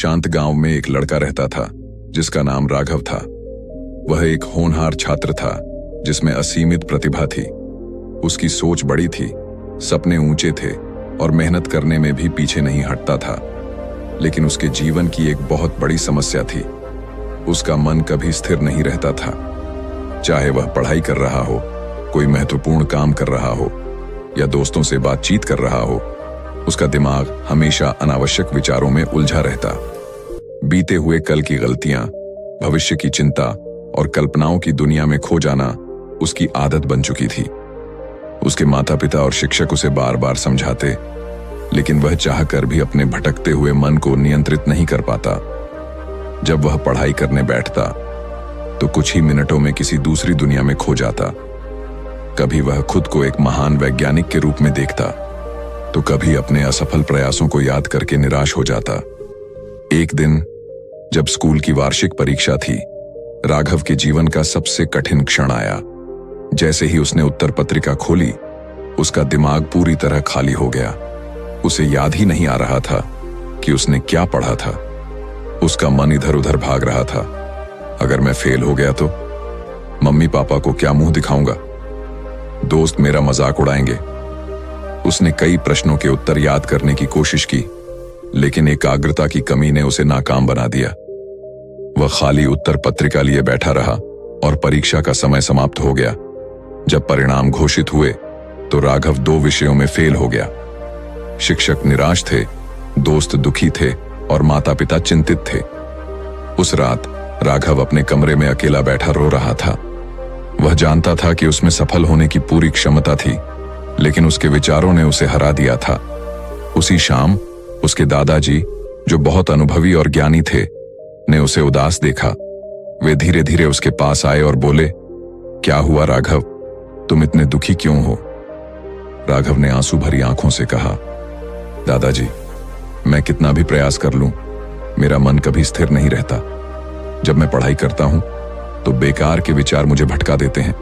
शांत गांव में एक लड़का रहता था जिसका नाम राघव था। वह एक होनहार छात्र था जिसमें असीमित प्रतिभा थी। उसकी सोच बड़ी थी, सपने ऊंचे थे और मेहनत करने में भी पीछे नहीं हटता था। लेकिन उसके जीवन की एक बहुत बड़ी समस्या थी। उसका मन कभी स्थिर नहीं रहता था। चाहे वह पढ़ाई कर रहा हो, कोई महत्वपूर्ण काम कर रहा हो या दोस्तों से बातचीत कर रहा हो, उसका दिमाग हमेशा अनावश्यक विचारों में उलझा रहता। बीते हुए कल की गलतियां, भविष्य की चिंता और कल्पनाओं की दुनिया में खो जाना उसकी आदत बन चुकी थी। उसके माता पिता और शिक्षक उसे बार बार समझाते, लेकिन वह चाहकर भी अपने भटकते हुए मन को नियंत्रित नहीं कर पाता। जब वह पढ़ाई करने बैठता तो कुछ ही मिनटों में किसी दूसरी दुनिया में खो जाता। कभी वह खुद को एक महान वैज्ञानिक के रूप में देखता, तो कभी अपने असफल प्रयासों को याद करके निराश हो जाता। एक दिन जब स्कूल की वार्षिक परीक्षा थी, राघव के जीवन का सबसे कठिन क्षण आया। जैसे ही उसने उत्तर पत्रिका खोली, उसका दिमाग पूरी तरह खाली हो गया। उसे याद ही नहीं आ रहा था कि उसने क्या पढ़ा था। उसका मन इधर उधर भाग रहा था। अगर मैं फेल हो गया तो मम्मी पापा को क्या मुंह दिखाऊंगा? दोस्त मेरा मजाक उड़ाएंगे। उसने कई प्रश्नों के उत्तर याद करने की कोशिश की, लेकिन एकाग्रता की कमी ने उसे नाकाम बना दिया। वह खाली उत्तर पत्रिका लिए बैठा रहा और परीक्षा का समय समाप्त हो गया। जब परिणाम घोषित हुए तो राघव 2 विषयों में फेल हो गया। शिक्षक निराश थे, दोस्त दुखी थे और माता पिता चिंतित थे। उस रात राघव अपने कमरे में अकेला बैठा रो रहा था। वह जानता था कि उसमें सफल होने की पूरी क्षमता थी, लेकिन उसके विचारों ने उसे हरा दिया था। उसी शाम उसके दादाजी, जो बहुत अनुभवी और ज्ञानी थे, ने उसे उदास देखा। वे धीरे धीरे उसके पास आए और बोले, क्या हुआ राघव, तुम इतने दुखी क्यों हो? राघव ने आंसू भरी आंखों से कहा, दादाजी, मैं कितना भी प्रयास कर लूं, मेरा मन कभी स्थिर नहीं रहता। जब मैं पढ़ाई करता हूं तो बेकार के विचार मुझे भटका देते हैं।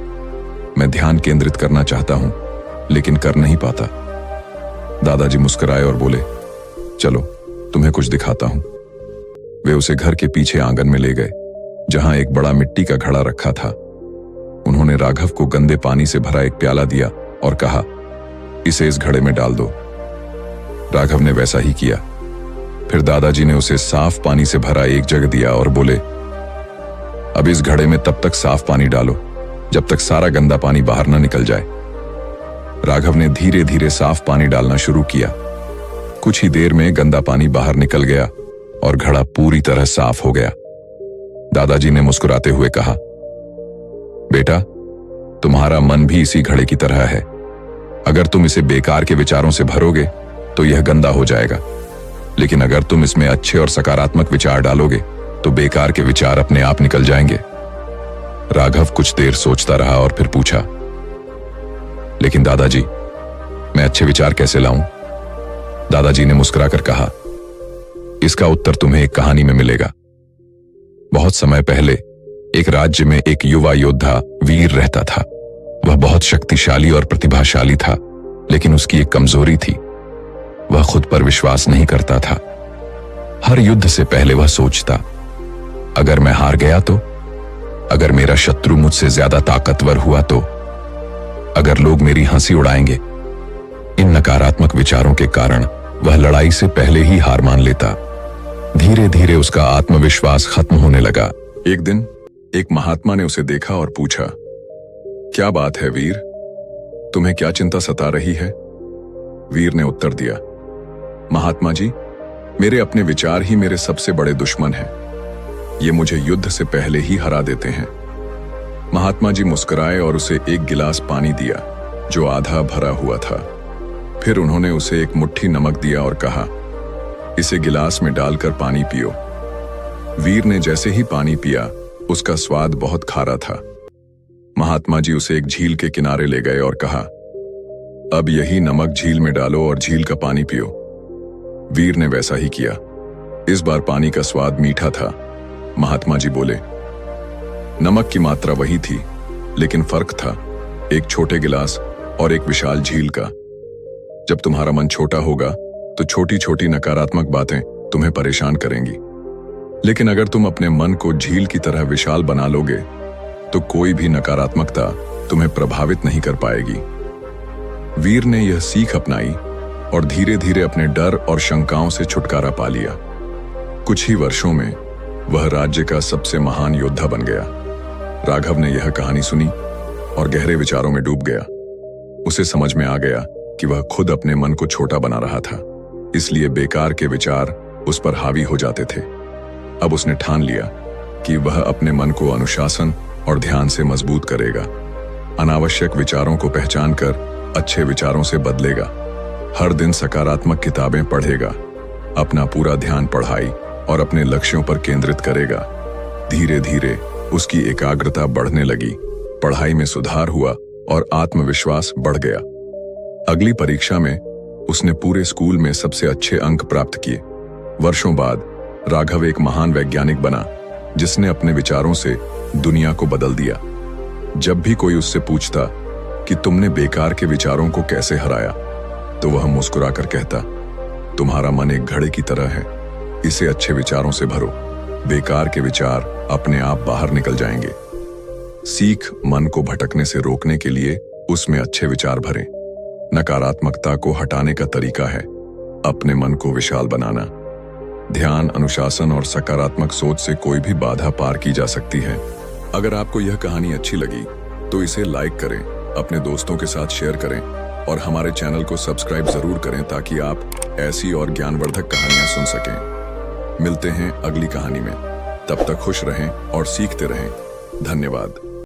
मैं ध्यान केंद्रित करना चाहता हूं, लेकिन कर नहीं पाता। दादाजी मुस्कुराए और बोले, चलो तुम्हें कुछ दिखाता हूं। वे उसे घर के पीछे आंगन में ले गए, जहां एक बड़ा मिट्टी का घड़ा रखा था। उन्होंने राघव को गंदे पानी से भरा एक प्याला दिया और कहा, इसे इस घड़े में डाल दो। राघव ने वैसा ही किया। फिर दादाजी ने उसे साफ पानी से भरा एक जग दिया और बोले, अब इस घड़े में तब तक साफ पानी डालो जब तक सारा गंदा पानी बाहर न निकल जाए। राघव ने धीरे धीरे साफ पानी डालना शुरू किया। कुछ ही देर में गंदा पानी बाहर निकल गया और घड़ा पूरी तरह साफ हो गया। दादाजी ने मुस्कुराते हुए कहा, बेटा, तुम्हारा मन भी इसी घड़े की तरह है। अगर तुम इसे बेकार के विचारों से भरोगे तो यह गंदा हो जाएगा, लेकिन अगर तुम इसमें अच्छे और सकारात्मक विचार डालोगे तो बेकार के विचार अपने आप निकल जाएंगे। राघव कुछ देर सोचता रहा और फिर पूछा, लेकिन दादाजी, मैं अच्छे विचार कैसे लाऊं? दादाजी ने मुस्कुराकर कहा, इसका उत्तर तुम्हें एक कहानी में मिलेगा। बहुत समय पहले एक राज्य में एक युवा योद्धा वीर रहता था। वह बहुत शक्तिशाली और प्रतिभाशाली था, लेकिन उसकी एक कमजोरी थी। वह खुद पर विश्वास नहीं करता था। हर युद्ध से पहले वह सोचता, अगर मैं हार गया तो? अगर मेरा शत्रु मुझसे ज्यादा ताकतवर हुआ तो? अगर लोग मेरी हंसी उड़ाएंगे? इन नकारात्मक विचारों के कारण वह लड़ाई से पहले ही हार मान लेता। धीरे धीरे उसका आत्मविश्वास खत्म होने लगा। एक दिन एक महात्मा ने उसे देखा और पूछा, क्या बात है वीर, तुम्हें क्या चिंता सता रही है? वीर ने उत्तर दिया, महात्मा जी, मेरे अपने विचार ही मेरे सबसे बड़े दुश्मन हैं। ये मुझे युद्ध से पहले ही हरा देते हैं। महात्मा जी मुस्कुराए और उसे एक गिलास पानी दिया जो आधा भरा हुआ था। फिर उन्होंने उसे एक मुट्ठी नमक दिया और कहा, इसे गिलास में डालकर पानी पियो। वीर ने जैसे ही पानी पिया, उसका स्वाद बहुत खारा था। महात्मा जी उसे एक झील के किनारे ले गए और कहा, अब यही नमक झील में डालो और झील का पानी पियो। वीर ने वैसा ही किया। इस बार पानी का स्वाद मीठा था। महात्मा जी बोले, नमक की मात्रा वही थी, लेकिन फर्क था एक छोटे गिलास और एक विशाल झील का। जब तुम्हारा मन छोटा होगा तो छोटी छोटी नकारात्मक बातें तुम्हें परेशान करेंगी। लेकिन अगर तुम अपने मन को झील की तरह विशाल बना लोगे तो कोई भी नकारात्मकता तुम्हें प्रभावित नहीं कर पाएगी। वीर ने यह सीख अपनाई और धीरे धीरे अपने डर और शंकाओं से छुटकारा पा लिया। कुछ ही वर्षों में वह राज्य का सबसे महान योद्धा बन गया। राघव ने यह कहानी सुनी और गहरे विचारों में डूब गया। उसे समझ में आ गया कि वह खुद अपने मन को छोटा बना रहा था, इसलिए बेकार के विचार उस पर हावी हो जाते थे। अब उसने ठान लिया कि वह अपने मन को अनुशासन और ध्यान से मजबूत करेगा, अनावश्यक विचारों को पहचान कर अच्छे विचारों से बदलेगा, हर दिन सकारात्मक किताबें पढ़ेगा, अपना पूरा ध्यान पढ़ाई और अपने लक्ष्यों पर केंद्रित करेगा। धीरे धीरे उसकी एकाग्रता बढ़ने लगी, पढ़ाई में सुधार हुआ और आत्मविश्वास बढ़ गया। अगली परीक्षा में उसने पूरे स्कूल में सबसे अच्छे अंक प्राप्त किए। वर्षों बाद राघव एक महान वैज्ञानिक बना जिसने अपने विचारों से दुनिया को बदल दिया। जब भी कोई उससे पूछता कि तुमने बेकार के विचारों को कैसे हराया, तो वह मुस्कुराकर कहता, तुम्हारा मन एक घड़े की तरह है, इसे अच्छे विचारों से भरो, बेकार के विचार अपने आप बाहर निकल जाएंगे। सीख मन को भटकने से रोकने के लिए उसमें अच्छे विचार भरें। नकारात्मकता को हटाने का तरीका है अपने मन को विशाल बनाना। ध्यान, अनुशासन और सकारात्मक सोच से कोई भी बाधा पार की जा सकती है। अगर आपको यह कहानी अच्छी लगी तो इसे लाइक करें, अपने दोस्तों के साथ शेयर करें और हमारे चैनल को सब्सक्राइब जरूर करें ताकि आप ऐसी और ज्ञानवर्धक कहानियां सुन सकें। मिलते हैं अगली कहानी में, तब तक खुश रहें और सीखते रहें। धन्यवाद।